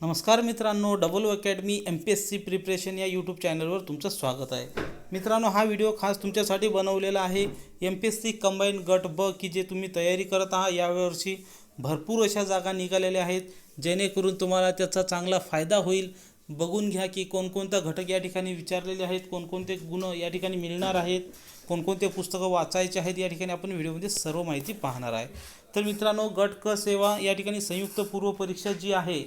नमस्कार मित्रांनो, double academy MPSC preparation या यूट्यूब चॅनलवर तुमचं स्वागत आहे. मित्रांनो, हा व्हिडिओ खास तुमच्यासाठी बनवलेला आहे. MPSC कंबाईन गट ब की जे तुम्ही तयारी करत आहात. यावर्षी भरपूर अशा जागा निघालेल्या आहेत, जेणेकरून तुम्हाला त्याचा चांगला फायदा होईल. बघून घ्या की कोणकोणता घटक या ठिकाणी विचारलेले आहेत, कोणकोणते गुण या ठिकाणी मिळणार आहेत, कोणकोणते पुस्तकं वाचायचे आहेत. या ठिकाणी आपण व्हिडिओमध्ये सर्व माहिती पाहणार आहे. तर मित्रांनो, गट क सेवा या ठिकाणी संयुक्त पूर्व परीक्षा जी आहे,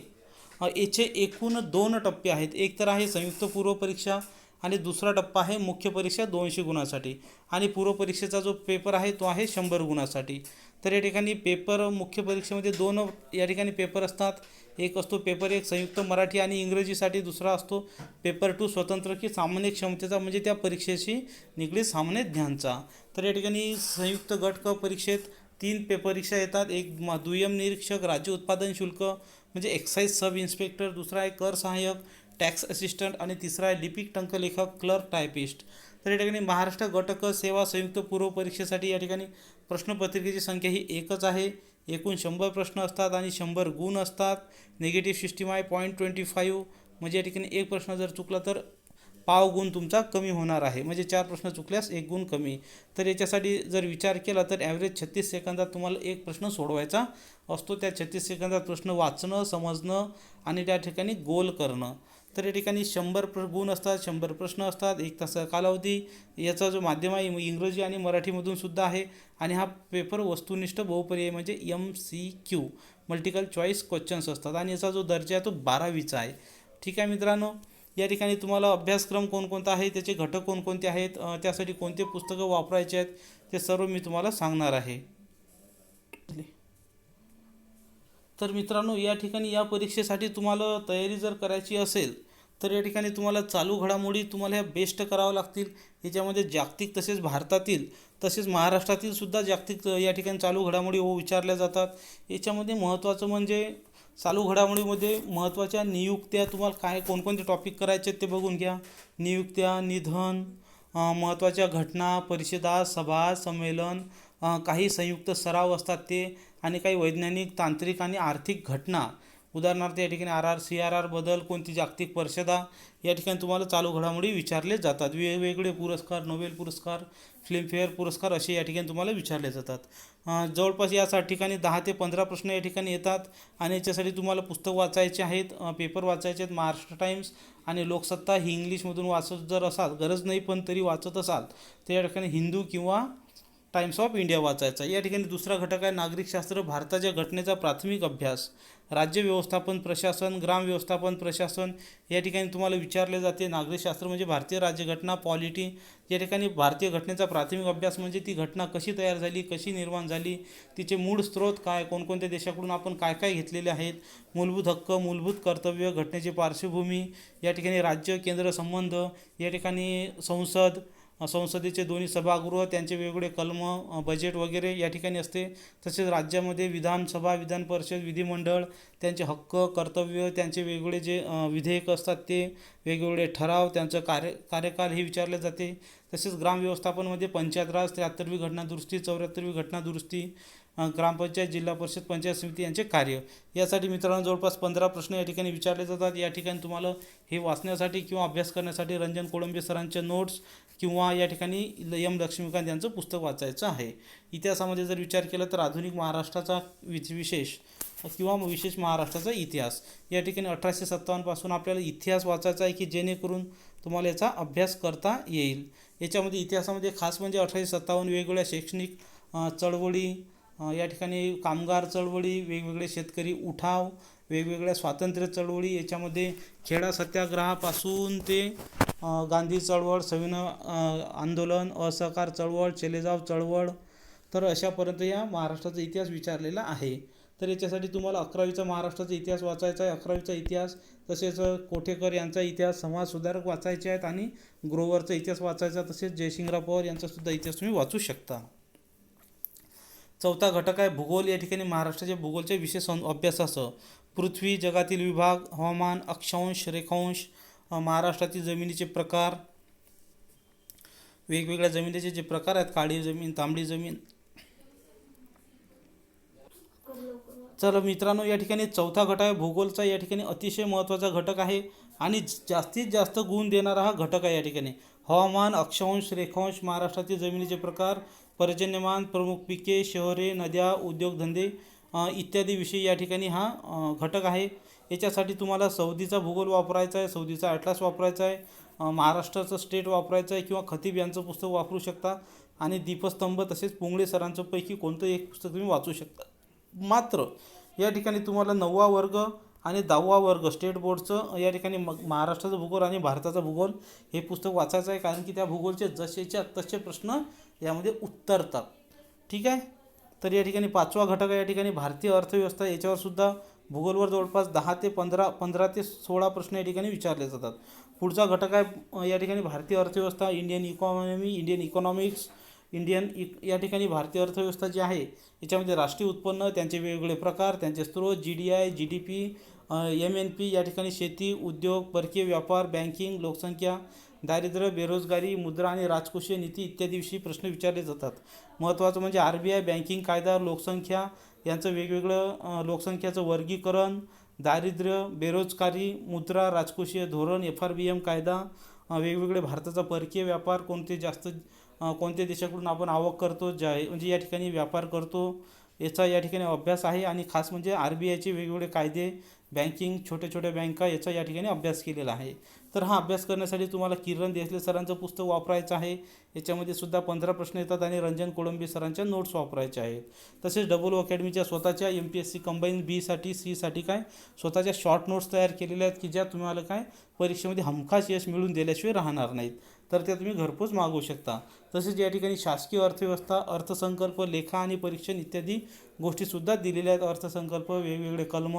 याचे एकूण 2 टप्पे आहेत. एक तर आहे संयुक्त पूर्व परीक्षा आणि दुसरा टप्पा आहे मुख्य परीक्षा 200 गुणासाठी. आणि पूर्व परीक्षेचा जो पेपर आहे तो आहे 100 गुणासाठी. तर या ठिकाणी पेपर मुख्य परीक्षेमध्ये 2 या ठिकाणी पेपर असतात. एक असतो पेपर 1 संयुक्त मराठी आणि इंग्रजीसाठी, दुसरा असतो पेपर 2 स्वतंत्र की सामान्य क्षमतेचा, म्हणजे त्या परीक्षेशी निगडीत सामान्य ज्ञानचा. तर या ठिकाणी संयुक्त गट क परीक्षेत 3 परीक्षा येतात. एक दुय्यम निरीक्षक, राज्य उत्पादन शुल्क म्हणजे एक्साईज सब इन्स्पेक्टर, दुसरा आहे कर सहाय्यक, टॅक्स असिस्टंट आणि तिसरा आहे लिपिक टंकलेखक, क्लर्क टायपिस्ट. तर या ठिकाणी महाराष्ट्र गट क सेवा संयुक्त पूर्व परीक्षेसाठी या ठिकाणी प्रश्नपत्रिकेची संख्या ही एकच आहे. एकूण 100 प्रश्न असतात आणि 100 गुण असतात. निगेटिव्ह सिस्टीम आहे 0.25, म्हणजे या ठिकाणी एक प्रश्न जर चुकला तर पाव गुण तुमचा कमी होणार आहे, म्हणजे 4 प्रश्न चुकल्यास 1 गुण कमी. तर याच्यासाठी जर विचार केला तर ॲव्हरेज 36 सेकंदात तुम्हाला एक प्रश्न सोडवायचा असतो. त्या 36 सेकंदात प्रश्न वाचणं, समजणं आणि त्या ठिकाणी गोल करणं. तर या ठिकाणी 100 गुण असतात, 100 प्रश्न असतात, 1 तासाचा कालावधी. याचा जो माध्यम आहे इंग्रजी आणि मराठीमधून सुद्धा आहे. आणि हा पेपर वस्तुनिष्ठ बहुपर्यायी म्हणजे MCQ मल्टिपल चॉईस क्वेश्चन्स असतात. आणि याचा जो दर्जा आहे तो 12वीचा आहे. ठीक आहे मित्रांनो, या ठिकाणी तुम्हाला अभ्यासक्रम कोणकोणता आहे, त्याचे घटक कोणकोणते आहेत, त्यासाठी कोणते पुस्तकं वापरायचे आहेत, ते सर्व मी तुम्हाला सांगणार आहे. तर मित्रांनो, या ठिकाणी या परीक्षेसाठी तुम्हाला तयारी जर करायची असेल तर या ठिकाणी तुम्हाला चालू घडामोडी तुम्हाला ह्या बेस्ट करावं लागतील. याच्यामध्ये जागतिक तसेच भारतातील तसेच महाराष्ट्रातील सुद्धा जागतिक या ठिकाणी चालू घडामोडी विचारल्या जातात. याच्यामध्ये महत्त्वाचं म्हणजे चालू घडामोडीमध्ये महत्त्वाच्या नियुक्त्या, तुम्हाला काय कोणकोणते टॉपिक करायचे ते बघून घ्या. नियुक्त्या, निधन, महत्त्वाच्या घटना, परिषदा, सभा, संमेलन, काही संयुक्त सराव असतात ते, आणि काही वैज्ञानिक, तांत्रिक आणि आर्थिक घटना. उदाहरणार्थ या ठिकाणी RRCRR बद्दल, कोणती जागतिक परिषदा, या ठिकाणी तुम्हाला चालू घडामोडी विचारले जातात. वेगवेगळे पुरस्कार, नोबेल पुरस्कार, फिल्मफेअर पुरस्कार असे या ठिकाणी तुम्हाला विचारले जातात. जवळपास या ठिकाणी 10 ते 15 प्रश्न या ठिकाणी येतात. आणि याच्यासाठी तुम्हाला पुस्तक वाचायचे आहेत, पेपर वाचायचे आहेत. महाराष्ट्र टाइम्स आणि लोकसत्ता ही इंग्लिशमधून वाचत जर असाल, गरज नाही पण तरी वाचत असाल तर या ठिकाणी हिंदू किंवा टाइम्स ऑफ इंडिया वाचायचा. या ठिकाणी दुसरा घटक आहे नागरिकशास्त्र, भारताच्या घटनेचा प्राथमिक अभ्यास. राज्य व्यवस्थापन प्रशासन, ग्राम व्यवस्थापन प्रशासन या ठिकाणी तुम्हाला विचारले जाते. नागरिकशास्त्र म्हणजे भारतीय राज्यघटना, पॉलिटी. या ठिकाणी भारतीय घटनेचा प्राथमिक अभ्यास म्हणजे ती घटना कशी तयार झाली, कशी निर्माण झाली, तिचे मूळ स्रोत काय, कोणकोणत्या देशाकडून आपण काय काय घेतलेले आहेत, मूलभूत हक्क, मूलभूत कर्तव्य, घटनेची पार्श्वभूमी, या ठिकाणी राज्य केंद्र संबंध, या ठिकाणी संसदेचे दोन्ही सभागृह, त्यांचे वेगवेगळे कलम, बजेट वगैरे या ठिकाणी असते. तसेच राज्यामध्ये विधानसभा, विधान परिषद, विधिमंडळ, त्यांचे हक्क, कर्तव्य, त्यांचे वेगवेगळे जे विधेयक असतात ते, वेगवेगळे ठराव, त्यांचं कार्यकाल हे विचारले जाते. तसेच ग्राम व्यवस्थापनमध्ये पंचायत राज, 73वी घटनादुरुस्ती, 74वी घटनादुरुस्ती, ग्रामपंचायत, जिल्हा परिषद, पंचायत समिती यांचे कार्य. यासाठी मित्रांनो जवळपास 15 प्रश्न या ठिकाणी विचारले जातात. या ठिकाणी तुम्हाला हे वाचण्यासाठी किंवा अभ्यास करण्यासाठी रंजन कोळंबे सरांचे नोट्स किंवा या ठिकाणी लक्ष्मीकांत यांचं पुस्तक वाचायचं आहे. इतिहासामध्ये जर विचार केला तर आधुनिक महाराष्ट्राचा विशेष महाराष्ट्राचा इतिहास, या ठिकाणी 1857 पासून आपल्याला इतिहास वाचायचा आहे की जेणेकरून तुम्हाला याचा अभ्यास करता येईल. याच्यामध्ये इतिहासामध्ये खास म्हणजे 1857 वेगवेगळ्या शैक्षणिक चळवळी, या ठिकाणी कामगार चळवळी, वेगवेगळे शेतकरी उठाव, वेगवेगळ्या स्वातंत्र्य चळवळी, याच्यामध्ये खेडा सत्याग्रहापासून ते गांधी चळवळ, सविनय आंदोलन, असहकार चळवळ, चलेजाव चळवळ, तर अशापर्यंत या महाराष्ट्राचा इतिहास विचारलेला आहे. तर याच्यासाठी तुम्हाला 11वीचा महाराष्ट्राचा इतिहास वाचायचा आहे. 11वीचा इतिहास, तसेच कोठेकर यांचा इतिहास, समाज सुधारक वाचायचे आहेत आणि ग्रोवरचा इतिहास वाचायचा, तसेच जयसिंगराव पवार यांचासुद्धा इतिहास तुम्ही वाचू शकता. चौथा घटक आहे भूगोल. या ठिकाणी महाराष्ट्राच्या भूगोलच्या विशेष अभ्यासासह पृथ्वी, जगातील विभाग, हवामान, अक्षांश, रेखांश, महाराष्ट्रातील जमिनीचे प्रकार, वेगवेगळ्या जमिनीचे जे प्रकार आहेत, काळी जमीन, तांबडी जमीन, चला मित्रांनो, या ठिकाणी चौथा गट आहे भूगोलचा. या ठिकाणी अतिशय महत्त्वाचा घटक आहे आणि जास्तीत जास्त गुण देणारा हा घटक आहे. या ठिकाणी हवामान, अक्षांश, रेखांश, महाराष्ट्रातील जमिनीचे प्रकार, पर्जन्यमान, प्रमुख पिके, शहरे, नद्या, उद्योगधंदे इत्यादी विषयी या ठिकाणी हा घटक आहे. याच्यासाठी तुम्हाला सौदीचा भूगोल वापरायचा आहे, सौदीचा ॲटलास वापरायचा आहे, महाराष्ट्राचं स्टेट वापरायचं आहे किंवा खतीब यांचं पुस्तक वापरू शकता आणि दीपस्तंभ तसेच पुंगळे सरांचं पैकी कोणतं एक पुस्तक तुम्ही वाचू शकता. मात्र या ठिकाणी तुम्हाला 9वा वर्ग आणि 10वा वर्ग स्टेट बोर्डचं या ठिकाणी महाराष्ट्राचं भूगोल आणि भारताचा भूगोल हे पुस्तक वाचायचं आहे, कारण की त्या भूगोलचे जसेच्या तसे प्रश्न यामध्ये उत्तरतात. ठीक आहे. तर या ठिकाणी 5वा घटक आहे या ठिकाणी भारतीय अर्थव्यवस्था. याच्यावर सुद्धा भूगोलवर जवळपास 10 ते 15 ते 16 प्रश्न या ठिकाणी विचारले जातात. पुढचा घटक आहे या ठिकाणी भारतीय अर्थव्यवस्था, इंडियन इकॉनॉमी, इंडियन इकॉनॉमिक्स, या ठिकाणी भारतीय अर्थव्यवस्था जी आहे याच्यामध्ये राष्ट्रीय उत्पन्न, त्यांचे वेगवेगळे प्रकार, त्यांचे स्त्रोत, GDI, GDP, MNP, या ठिकाणी शेती, उद्योग, परकीय व्यापार, बँकिंग, लोकसंख्या, दारिद्र्य, बेरोजगारी, मुद्रा आणि राजकोषीय नीती इत्यादी विषयी प्रश्न विचारले जातात. महत्त्वाचं म्हणजे RBI, बँकिंग कायदा, लोकसंख्या यांचं वेगवेगळं लोकसंख्याचं वर्गीकरण, दारिद्र्य, बेरोजगारी, मुद्रा, राजकोषीय धोरण, FRBM कायदा, वेगवेगळे भारताचा परकीय व्यापार, कोणत्या देशाकडून आपण आवक करतो, म्हणजे या ठिकाणी व्यापार करतो, याचा या ठिकाणी अभ्यास आहे. आणि खास म्हणजे RBIचे वेगवेगळे कायदे, बँकिंग, छोट्या छोट्या बँका याचा या ठिकाणी अभ्यास केलेला आहे. तर हा अभ्यास करण्यासाठी तुम्हाला किरण देसले सरांचं पुस्तक वापरायचं आहे. याच्यामध्ये सुद्धा 15 प्रश्न येतात आणि रंजन कोळंबे सरांच्या नोट्स वापरायच्या आहेत. तसेच डबल अकॅडमीच्या स्वतःच्या MPSC कंबाईन B साठी C साठी काय स्वतःच्या शॉर्ट नोट्स तयार केलेल्या आहेत, की ज्या तुम्हाला काय परीक्षेमध्ये हमखास यश मिळवून दिल्याशिवाय राहणार नाहीत. तर त्या तुम्ही घरपोच मागवू शकता. तसेच या ठिकाणी शासकीय अर्थव्यवस्था, अर्थसंकल्प, लेखा आणि परीक्षण इत्यादी गोष्टीसुद्धा दिलेल्या आहेत. अर्थसंकल्प, वेगवेगळे कलम.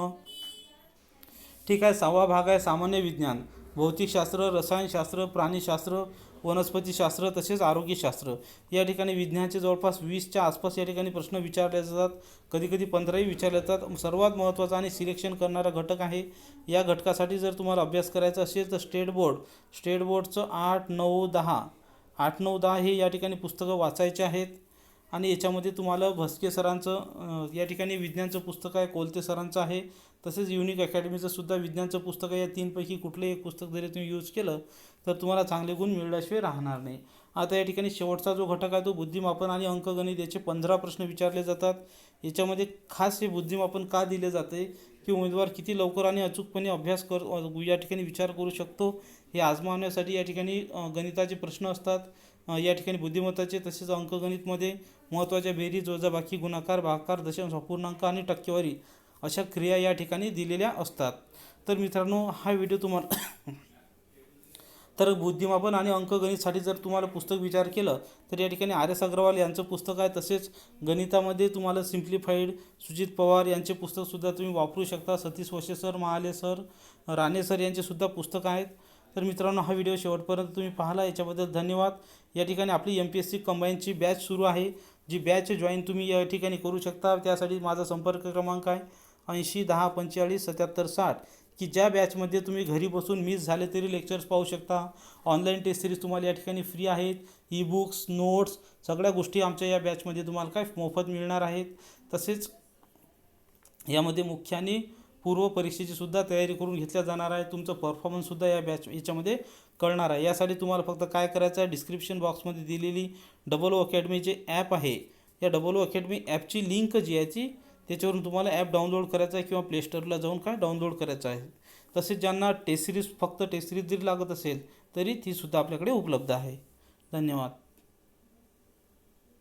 ठीक आहे. 6वा भाग आहे सामान्य विज्ञान, भौतिकशास्त्र, रसायनशास्त्र, प्राणीशास्त्र, वनस्पतीशास्त्र तसेच आरोग्यशास्त्र. या ठिकाणी विज्ञानाचे जवळपास 20च्या आसपास या ठिकाणी प्रश्न विचारले जातात, कधीकधी 15ही विचारले जातात. सर्वात महत्त्वाचा आणि सिलेक्शन करणारा घटक आहे. या घटकासाठी जर तुम्हाला अभ्यास करायचा असेल तर स्टेट बोर्डचं 8, 9, 10 हे या ठिकाणी पुस्तकं वाचायचे आहेत. आणि याच्यामध्ये तुम्हाला भस्के सरांचं या ठिकाणी विज्ञानचं पुस्तक आहे, कोलते सरांचं आहे, तसेच युनिक अकॅडमीचं सुद्धा विज्ञानचं पुस्तक आहे. या तीनपैकी कुठलंही एक पुस्तक जरी तुम्ही यूज केलं तर तुम्हाला चांगले गुण मिळल्याशिवाय राहणार नाही. आता या ठिकाणी शेवटचा जो घटक आहे तो बुद्धिमापन आणि अंकगणित. याचे 15 प्रश्न विचारले जातात. याच्यामध्ये खास हे बुद्धिमापन का दिले जाते, की उमेदवार किती लवकर आणि अचूकपणे अभ्यास या ठिकाणी विचार करू शकतो हे आजमावण्यासाठी या ठिकाणी गणिताचे प्रश्न असतात. या ठिकाणी बुद्धिमत्ताचे तसेच अंकगणितमध्ये महत्त्वाच्या बेरीज, वजाबाकी, गुणाकार, भागाकार, दशांश, अपूर्णांक आणि टक्केवारी अशा क्रिया या ठिकाणी दिलेल्या असतात. तर मित्रांनो, हा व्हिडिओ तुम्हाला तर बुद्धिमापन आणि अंकगणितसाठी जर तुम्हाला पुस्तक विचार केलं तर या ठिकाणी RS अग्रवाल यांचं पुस्तक आहे. तसेच गणितामध्ये तुम्हाला सिम्प्लिफाईड सुजित पवार यांचे पुस्तकसुद्धा तुम्ही वापरू शकता. Satish Vashe sir, Mahale sir, Rane sir यांचेसुद्धा पुस्तक आहेत. तर मित्रांनो, हा व्हिडिओ शेवटपर्यंत तुम्ही पाहिला याच्याबद्दल धन्यवाद. या ठिकाणी आपली MPSC कंबाईनची बॅच सुरू आहे, जी बॅच जॉईन तुम्ही या ठिकाणी करू शकता. त्यासाठी माझा संपर्क क्रमांक आहे 80 10 45 77 60, की ज्या बॅचमध्ये तुम्ही घरी बसून मिस झाले तरी लेक्चर्स पाहू शकता. ऑनलाईन टेस्ट सिरीज तुम्हाला या ठिकाणी फ्री आहेत. ई-बुक्स, नोट्स सगळ्या गोष्टी आमच्या या बॅचमध्ये तुम्हाला काय मोफत मिळणार आहेत. तसेच यामध्ये मुख्य आणि पूर्व परीक्षेची सुद्धा तयारी करून घेतल्या जाणार आहे. तुमचं परफॉर्मन्ससुद्धा याच्यामध्ये कळणार आहे. यासाठी तुम्हाला फक्त काय करायचं आहे, डिस्क्रिप्शन बॉक्समध्ये दिलेली डबल अकॅडमीचे ॲप आहे, या डबल अकॅडमी ॲपची लिंक जी आहे त्याच्यावरून तुम्हाला ॲप डाउनलोड करायचं आहे किंवा प्ले स्टोअरला जाऊन डाउनलोड करायचं आहे. तसेच ज्यांना फक्त टेस्ट सिरीज जरी लागत असेल तरी तीसुद्धा आपल्याकडे उपलब्ध आहे. धन्यवाद.